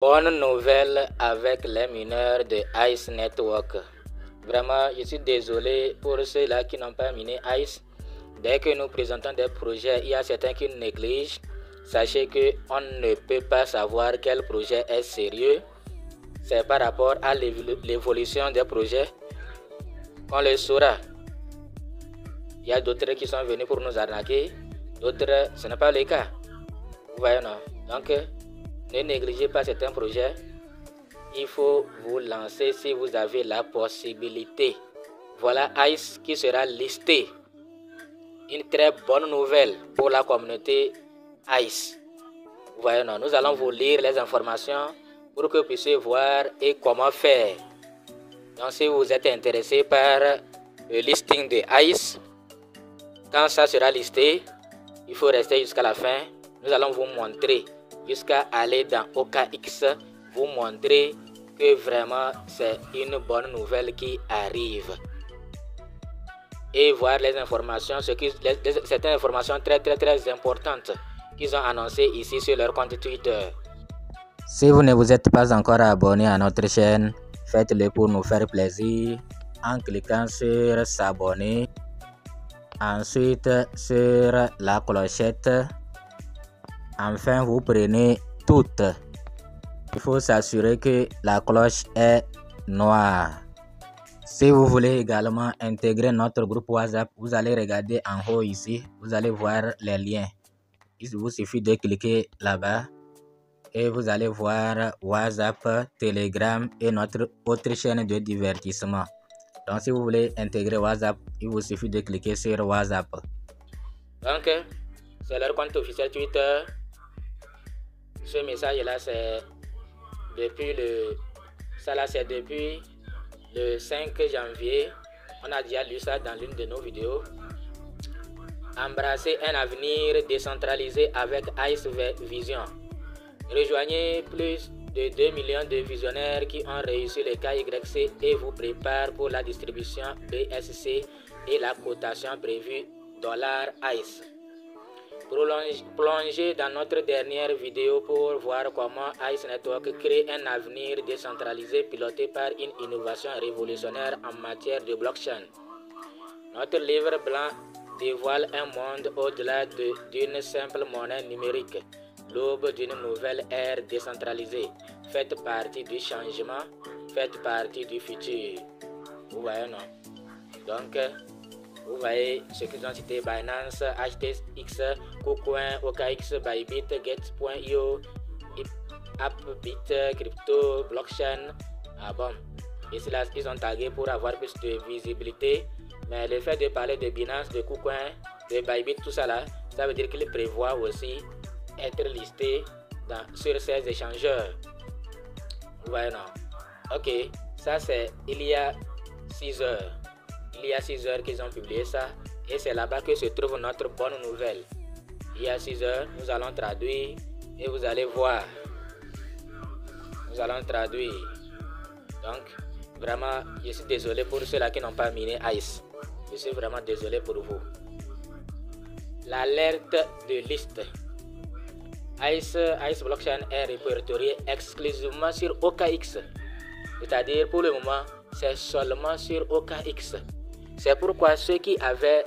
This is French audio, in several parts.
Bonne nouvelle avec les mineurs de ICE Network. Vraiment, je suis désolé pour ceux-là qui n'ont pas miné ICE. Dès que nous présentons des projets, il y a certains qui négligent. Sachez qu'on ne peut pas savoir quel projet est sérieux. C'est par rapport à l'évolution des projets qu'on le saura. Il y a d'autres qui sont venus pour nous arnaquer. D'autres, ce n'est pas le cas. Vous voyez, non? Donc, ne négligez pas certains projets. Il faut vous lancer si vous avez la possibilité. Voilà ICE qui sera listé. Une très bonne nouvelle pour la communauté ICE. Vous voyez, non? Nous allons vous lire les informations pour que vous puissiez voir et comment faire. Donc, si vous êtes intéressé par le listing de ICE, quand ça sera listé, il faut rester jusqu'à la fin. Nous allons vous montrer jusqu'à aller dans OKX, vous montrer que vraiment c'est une bonne nouvelle qui arrive. Et voir les informations, certaines informations très importantes qu'ils ont annoncées ici sur leur compte Twitter. Si vous ne vous êtes pas encore abonné à notre chaîne, faites-le pour nous faire plaisir en cliquant sur s'abonner. Ensuite sur la clochette. Enfin, vous prenez toutes. Il faut s'assurer que la cloche est noire. Si vous voulez également intégrer notre groupe WhatsApp, vous allez regarder en haut ici. Vous allez voir les liens. Il vous suffit de cliquer là-bas et vous allez voir WhatsApp, Telegram et notre autre chaîne de divertissement. Donc, si vous voulez intégrer WhatsApp, il vous suffit de cliquer sur WhatsApp. Donc, c'est leur compte officiel Twitter. Ce message-là, c'est depuis le 5 janvier. On a déjà lu ça dans l'une de nos vidéos. Embrasser un avenir décentralisé avec ICE Vision. Rejoignez plus de 2 millions de visionnaires qui ont réussi le KYC et vous préparent pour la distribution BSC et la cotation prévue $ICE. Plongez dans notre dernière vidéo pour voir comment ICE Network crée un avenir décentralisé piloté par une innovation révolutionnaire en matière de blockchain. Notre livre blanc dévoile un monde au-delà d'une simple monnaie numérique. L'aube d'une nouvelle ère décentralisée. Faites partie du changement, faites partie du futur. Vous voyez, non? Donc, vous voyez ce qu'ils ont cité: Binance, HTX, KuCoin, OKX, Bybit, Get.io, Appbit, Crypto, Blockchain. Ah bon? Ici, là, ils ont tagué pour avoir plus de visibilité. Mais le fait de parler de Binance, de KuCoin, de Bybit, tout ça là, ça veut dire qu'ils prévoient aussi être listé sur ces échangeurs. Vous voyez, non? Ok, ça c'est il y a 6 heures. Il y a 6 heures qu'ils ont publié ça. Et c'est là-bas que se trouve notre bonne nouvelle. Il y a 6 heures, nous allons traduire et vous allez voir. Nous allons traduire. Donc, vraiment, je suis désolé pour ceux-là qui n'ont pas miné ICE. Je suis vraiment désolé pour vous. L'alerte de liste. ICE Blockchain est répertorié exclusivement sur OKX. C'est-à-dire, pour le moment, c'est seulement sur OKX. C'est pourquoi ceux qui avaient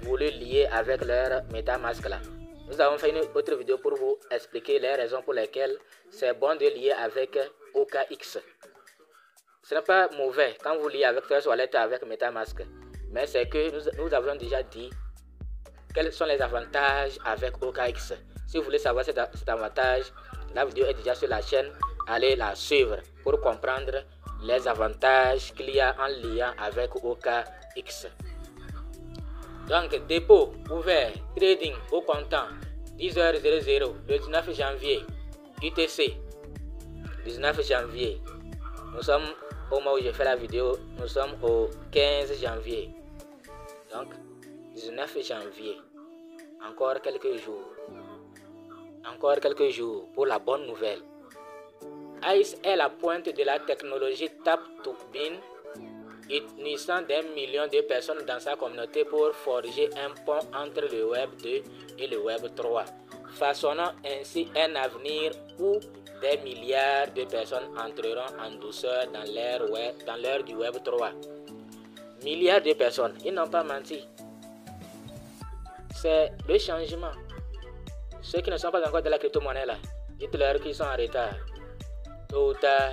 voulu lier avec leur MetaMask là, nous avons fait une autre vidéo pour vous expliquer les raisons pour lesquelles c'est bon de lier avec OKX. Ce n'est pas mauvais quand vous liez avec First Wallet avec MetaMask, mais c'est que nous avons déjà dit quels sont les avantages avec OKX. Si vous voulez savoir cet avantage, la vidéo est déjà sur la chaîne. Allez la suivre pour comprendre les avantages qu'il y a en liant avec OKX. Donc, dépôt ouvert, trading au comptant, 10h00, le 19 janvier, UTC, 19 janvier. Nous sommes, au moment où je fais la vidéo, nous sommes au 15 janvier. Donc, 19 janvier, encore quelques jours. Encore quelques jours pour la bonne nouvelle. ICE est la pointe de la technologie Tap2Pin, unissant des millions de personnes dans sa communauté pour forger un pont entre le Web 2 et le Web 3, façonnant ainsi un avenir où des milliards de personnes entreront en douceur dans l'ère du Web 3. Milliards de personnes, ils n'ont pas menti. C'est le changement. Ceux qui ne sont pas encore de la crypto-monnaie là, dites-leur qu'ils sont en retard. Tôt ou tard,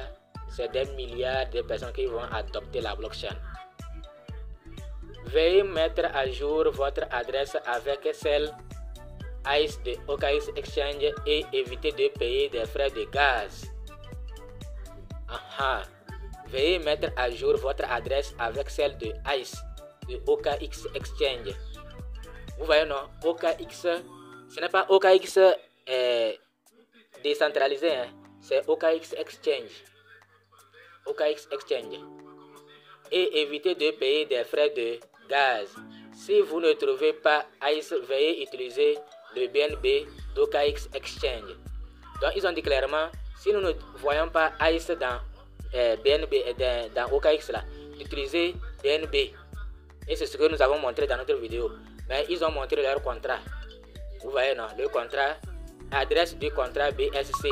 c'est des milliards de personnes qui vont adopter la blockchain. Veuillez mettre à jour votre adresse avec celle ICE de OKX Exchange et éviter de payer des frais de gaz. Veuillez mettre à jour votre adresse avec celle de ICE de OKX Exchange. Vous voyez non, OKX, ce n'est pas OKX décentralisé, hein? C'est OKX Exchange. OKX Exchange. Et évitez de payer des frais de gaz. Si vous ne trouvez pas ICE, veuillez utiliser le BNB d'OKX Exchange. Donc ils ont dit clairement, si nous ne voyons pas ICE dans BNB, dans OKX là, utilisez BNB. Et c'est ce que nous avons montré dans notre vidéo. Mais ils ont montré leur contrat. Vous voyez non, le contrat, adresse du contrat BSC.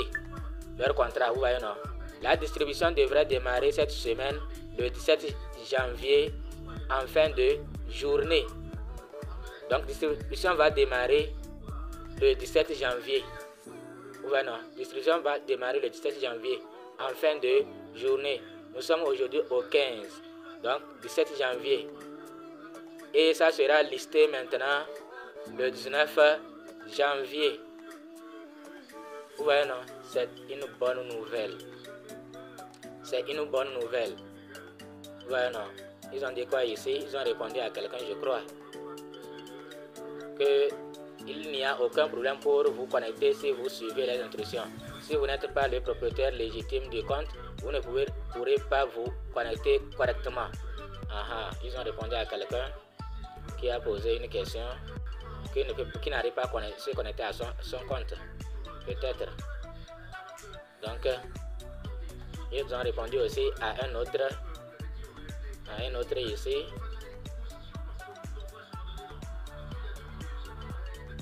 Leur contrat, vous voyez non. La distribution devrait démarrer cette semaine, le 17 janvier, en fin de journée. Donc, la distribution va démarrer le 17 janvier. Vous voyez non, la distribution va démarrer le 17 janvier, en fin de journée. Nous sommes aujourd'hui au 15, donc 17 janvier. Et ça sera listé maintenant le 19 janvier. Vous voyez non, c'est une bonne nouvelle. C'est une bonne nouvelle. Vous voyez non, ils ont dit quoi ici? Ils ont répondu à quelqu'un, je crois, que il n'y a aucun problème pour vous connecter si vous suivez les instructions. Si vous n'êtes pas le propriétaire légitime du compte, vous ne pourrez pas vous connecter correctement. Ils ont répondu à quelqu'un qui a posé une question, qui n'arrive pas à se connecter à son compte. Peut-être. Donc, ils ont répondu aussi à un autre ici.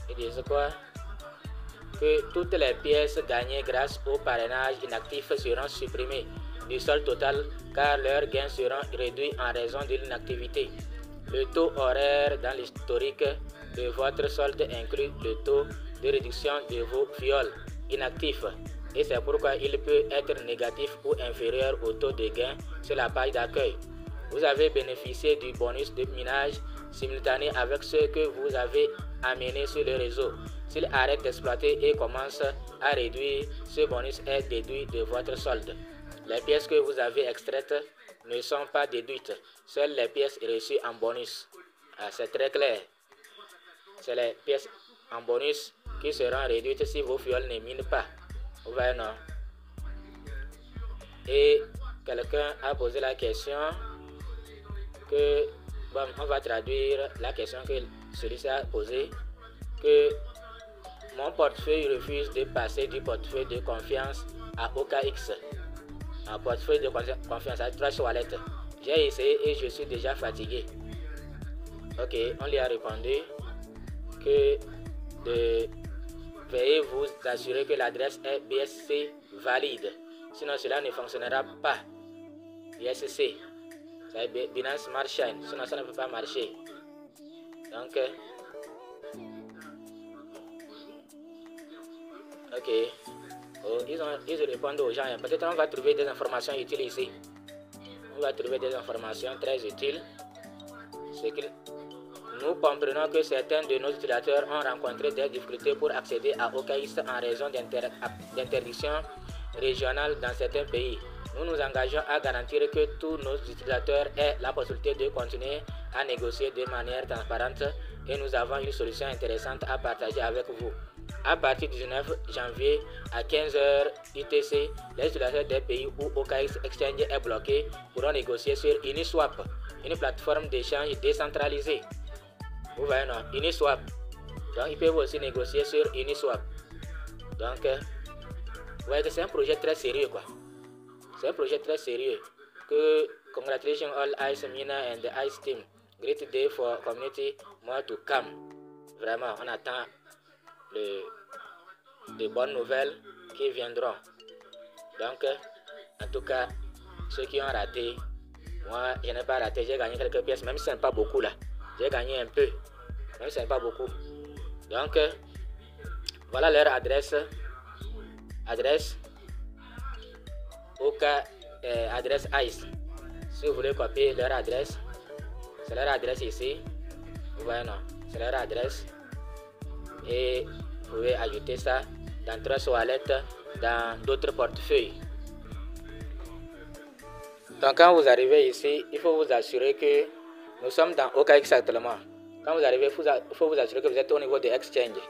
Ils disent quoi? Que toutes les pièces gagnées grâce au parrainage inactif seront supprimées du solde total car leurs gains seront réduits en raison de l'inactivité. Le taux horaire dans l'historique de votre solde inclut le taux de réduction de vos fioles inactifs et c'est pourquoi il peut être négatif ou inférieur au taux de gain sur la page d'accueil. Vous avez bénéficié du bonus de minage simultané avec ceux que vous avez amenés sur le réseau. S'il arrête d'exploiter et commence à réduire, ce bonus est déduit de votre solde. Les pièces que vous avez extraites ne sont pas déduites, seules les pièces reçues en bonus. C'est très clair. C'est les pièces en bonus qui seront réduites si vos fioles ne minent pas. Vous voyez non? Et quelqu'un a posé la question que, bon, on va traduire la question que celui-ci a posée, que mon portefeuille refuse de passer du portefeuille de confiance à OKX. Un portefeuille de confiance à Trust Wallet. J'ai essayé et je suis déjà fatigué. Ok, on lui a répondu que veuillez vous assurer que l'adresse est BSC valide. Sinon cela ne fonctionnera pas. BSC, c'est Binance Smart Chain. Sinon ça ne peut pas marcher. Donc, ok. Ils répondent aux gens. Peut-être on va trouver des informations utiles ici. On va trouver des informations très utiles. C'est que nous comprenons que certains de nos utilisateurs ont rencontré des difficultés pour accéder à OKX en raison d'interdictions régionales dans certains pays. Nous nous engageons à garantir que tous nos utilisateurs aient la possibilité de continuer à négocier de manière transparente et nous avons une solution intéressante à partager avec vous. À partir du 19 janvier à 15h UTC, les utilisateurs des pays où OKX Exchange est bloqué pourront négocier sur Uniswap, une plateforme d'échange décentralisée. Vous voyez non, Uniswap. Donc ils peuvent aussi négocier sur Uniswap. Donc, vous voyez que c'est un projet très sérieux quoi. C'est un projet très sérieux. Que congratulations all ICE Mina and the ICE team. Great day for community, more to come. Vraiment, on attend de bonnes nouvelles qui viendront. Donc, en tout cas, ceux qui ont raté, moi, je n'ai pas raté, j'ai gagné quelques pièces, même si ce n'est pas beaucoup là. J'ai gagné un peu, même si ce n'est pas beaucoup. Donc, voilà leur adresse. Adresse adresse ICE. Si vous voulez copier leur adresse, c'est leur adresse ici. Vous voyez, non, c'est leur adresse. Et vous pouvez ajouter ça dans Trust Wallet, dans d'autres portefeuilles. Donc quand vous arrivez ici, il faut vous assurer que nous sommes dans OKX actuellement. Quand vous arrivez, il faut vous assurer que vous êtes au niveau de Exchange.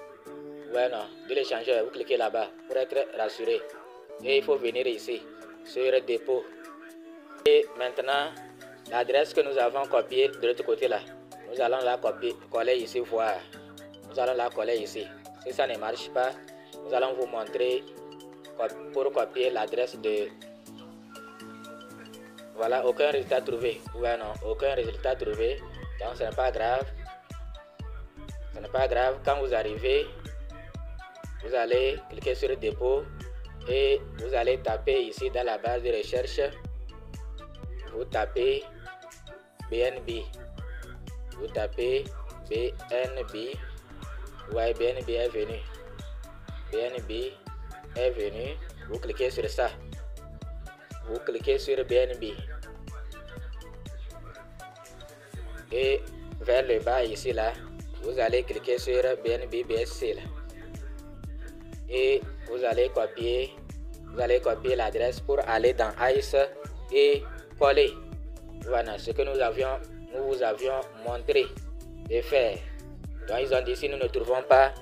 Ouais, non, de l'échangeur, vous cliquez là-bas pour être rassuré. Et il faut venir ici, sur dépôt. Et maintenant, l'adresse que nous avons copiée de l'autre côté là, nous allons la coller ici, voir. Nous allons la coller ici. Si ça ne marche pas, nous allons vous montrer pour copier l'adresse de... Voilà, aucun résultat trouvé. Ouais, non, aucun résultat trouvé. Donc, ce n'est pas grave. Ce n'est pas grave. Quand vous arrivez, vous allez cliquer sur dépôt et vous allez taper ici dans la barre de recherche. Vous tapez BNB. Vous tapez BNB. Ouais, BNB est venu. BNB est venu. Vous cliquez sur ça. Vous cliquez sur BNB. Et vers le bas ici là, vous allez cliquer sur BNB BSC là. Et vous allez copier l'adresse pour aller dans ICE et coller. Voilà ce que nous vous avions montré de faire. Donc ils ont dit si nous ne trouvons pas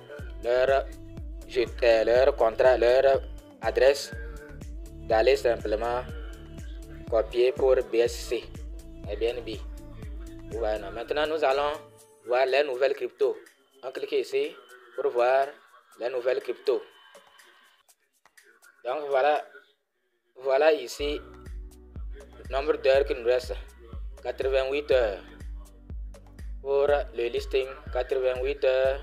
leur contrat, leur adresse, d'aller simplement copier pour BSC et BNB. Voilà. Maintenant nous allons voir les nouvelles cryptos. On clique ici pour voir les nouvelles cryptos. Donc voilà ici nombre d'heures qu'il nous reste. 88 heures pour le listing, 88 heures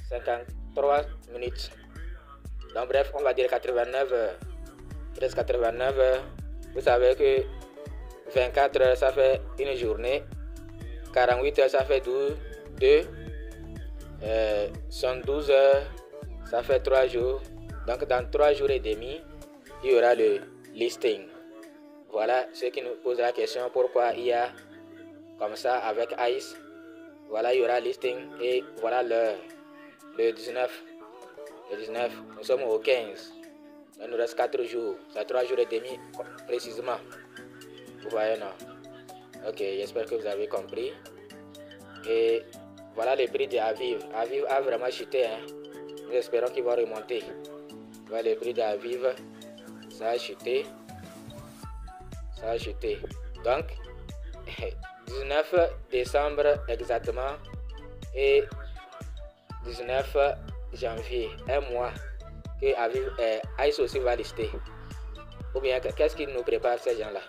53 minutes. Donc bref, on va dire 89 heures. Il reste 89 heures. Vous savez que 24 heures ça fait une journée, 48 heures ça fait 2, 112 heures ça fait 3 jours. Donc dans 3 jours et demi, il y aura le listing. Voilà ceux qui nous posent la question pourquoi il y a comme ça avec ICE. Voilà, il y aura listing et voilà l'heure. Le 19. Nous sommes au 15. Il nous reste 4 jours. C'est 3 jours et demi précisément. Vous voyez, non? Ok, j'espère que vous avez compris. Et voilà le prix de Aviv. Aviv a vraiment chuté. Hein? Nous espérons qu'il va remonter. Voilà le prix d'Aviv. Ça a chuté. Donc, 19 décembre exactement et 19 janvier, un mois que ICE aussi va lister. Ou bien qu'est-ce qu'ils nous préparent ces gens-là?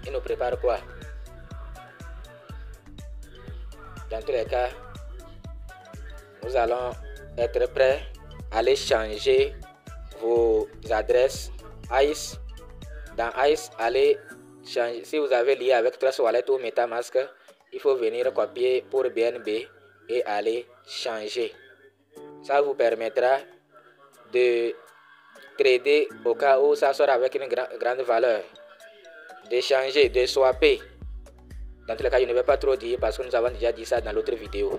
Ils nous préparent quoi? Dans tous les cas, nous allons être prêts à aller changer vos adresses ICE. Dans ICE, allez changer. Si vous avez lié avec Trust Wallet ou MetaMask, il faut venir copier pour BNB et aller changer. Ça vous permettra de trader au cas où ça sort avec une grande valeur, de changer, de swapper. Dans tous les cas, je ne vais pas trop dire parce que nous avons déjà dit ça dans l'autre vidéo.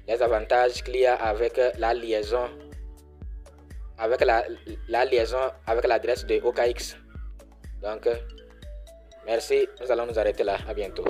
Les avantages qu'il y a avec la liaison, avec la liaison avec l'adresse de OKX. Donc, merci. Nous allons nous arrêter là. À bientôt.